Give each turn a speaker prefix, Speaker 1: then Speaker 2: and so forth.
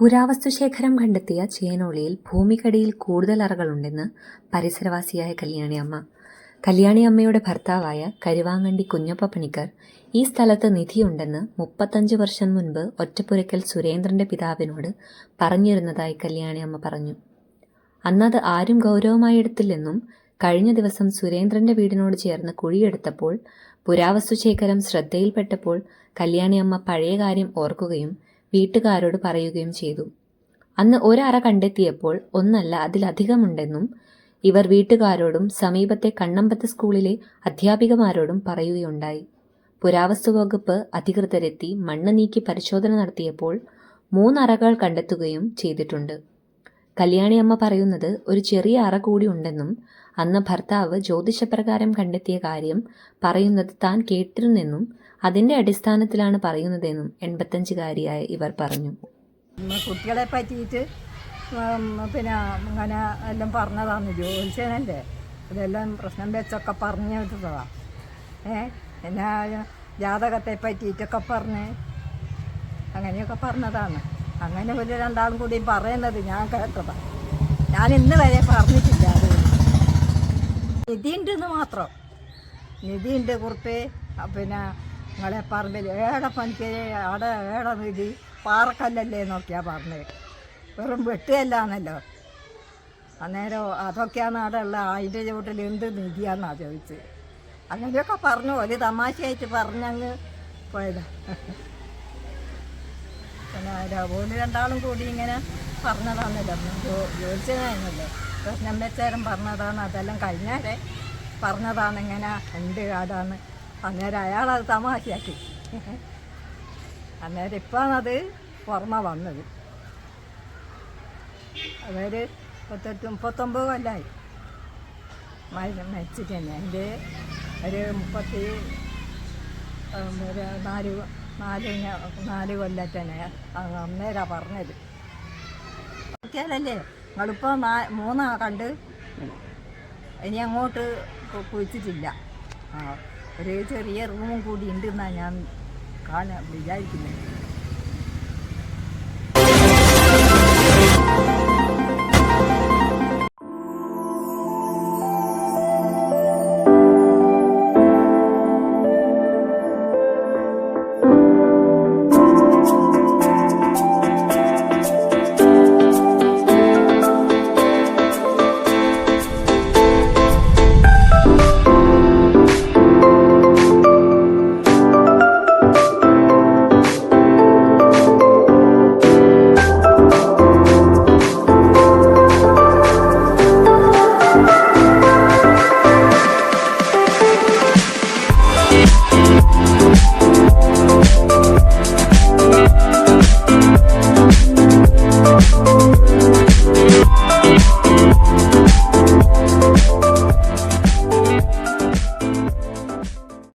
Speaker 1: പുരാവസ്തുശേഖരം കണ്ടെത്തിയ ചേനോളിയിൽ ഭൂമിക്കടിയിൽ കൂടുതൽ അറകളുണ്ടെന്ന് പരിസരവാസിയായ കല്യാണിയമ്മ. കല്യാണിയമ്മയുടെ ഭർത്താവായ കരുവാങ്ങണ്ടി കുഞ്ഞപ്പ പണിക്കർ ഈ സ്ഥലത്ത് നിധിയുണ്ടെന്ന് 35 വർഷം മുൻപ് ഒറ്റപ്പുരയ്ക്കൽ സുരേന്ദ്രന്റെ പിതാവിനോട് പറഞ്ഞിരുന്നതായി കല്യാണിയമ്മ പറഞ്ഞു. അന്നത് ആരും ഗൗരവമായി എടുത്തില്ലെന്നും കഴിഞ്ഞ ദിവസം സുരേന്ദ്രന്റെ വീടിനോട് ചേർന്ന് കുഴിയെടുത്തപ്പോൾ പുരാവസ്തുശേഖരം ശ്രദ്ധയിൽപ്പെട്ടപ്പോൾ കല്യാണിയമ്മ പഴയ കാര്യം ഓർക്കുകയും വീട്ടുകാരോട് പറയുകയും ചെയ്തു. അന്ന് ഒരറ കണ്ടെത്തിയപ്പോൾ ഒന്നല്ല അതിലധികമുണ്ടെന്നും ഇവർ വീട്ടുകാരോടും സമീപത്തെ കണ്ണമ്പത്ത് സ്കൂളിലെ അധ്യാപികമാരോടും പറയുകയുണ്ടായി. പുരാവസ്തു വകുപ്പ് അധികൃതരെത്തി മണ്ണ് നീക്കി പരിശോധന നടത്തിയപ്പോൾ 3 അറകൾ കണ്ടെത്തുകയും ചെയ്തിട്ടുണ്ട്. കല്യാണിയമ്മ പറയുന്നത് ഒരു ചെറിയ അറ കൂടി ഉണ്ടെന്നും അന്ന് ഭർത്താവ് ജ്യോതിഷപ്രകാരം കണ്ടെത്തിയ കാര്യം പറയുന്നത് താൻ കേട്ടിരുന്നെന്നും അതിന്റെ അടിസ്ഥാനത്തിലാണ് പറയുന്നതെന്നും 85-കാരിയായ ഇവർ പറഞ്ഞു.
Speaker 2: കുട്ടികളെ പറ്റിയിട്ട് പിന്നെ അങ്ങനെ എല്ലാം പറഞ്ഞതാണ്. ജ്യോത്സ്യനല്ലേ ഇതെല്ലാം പ്രശ്നം വെച്ചൊക്കെ പറഞ്ഞു വിട്ടതാണ്. എന്നാ ജാതകത്തെ പറ്റിയിട്ടൊക്കെ പറഞ്ഞ് അങ്ങനെയൊക്കെ പറഞ്ഞതാണ്. അങ്ങനെ ഒരു രണ്ടാളും കൂടി പറയുന്നത് ഞാൻ കേട്ടതാണ്. ഞാൻ ഇന്ന് വരെ പറഞ്ഞിട്ടില്ല. അത് നിധിയുണ്ടെന്ന് മാത്രം. നിധിയുണ്ട് കുറിപ്പ്. പിന്നെ നിങ്ങളെ പറമ്പിൽ ഏടെ പണിക്ക് അവിടെ ഏടെ നിധി പാറക്കല്ലല്ലേ നോക്കിയാൽ പറഞ്ഞത്. വെറും വെട്ടുകല്ലാന്നല്ലോ. അന്നേരം അതൊക്കെയാണ് അവിടെ ഉള്ള. അതിൻ്റെ ചുവട്ടിൽ എന്ത് നിധിയാണെന്നാണ് ചോദിച്ചത്. അങ്ങനെയൊക്കെ പറഞ്ഞു. ഒരു തമാശയായിട്ട് പറഞ്ഞങ്ങ് പോയതാ. പിന്നെ ഓല് രണ്ടാളും കൂടി ഇങ്ങനെ പറഞ്ഞതാണല്ലോ. ജോലിച്ചതായിരുന്നല്ലോ. പ്രശ്നം വെച്ചേരം പറഞ്ഞതാണ്. അതെല്ലാം കഴിഞ്ഞാലേ പറഞ്ഞതാണ്. ഇങ്ങനെ ഉണ്ട് അതാണ്. അന്നേരം അയാളത് തമാശയാക്കി. അന്നേരം ഇപ്പോഴാണത് പുറമെ വന്നത്. അതായത് 39 കൊല്ലമായി മരിച്ചിട്ട് തന്നെ. അതിൻ്റെ ഒരു 4 കൊല്ലത്തന്നെ അന്നേരാണ് പറഞ്ഞത്. നോക്കിയാലല്ലേ നിങ്ങളിപ്പോൾ 3 കണ്ട് ഇനി അങ്ങോട്ട് കുഴിച്ചിട്ടില്ല. ഒരു ചെറിയ റൂമും കൂടി ഉണ്ടെന്നാണ് ഞാൻ വിചാരിക്കുന്നത്.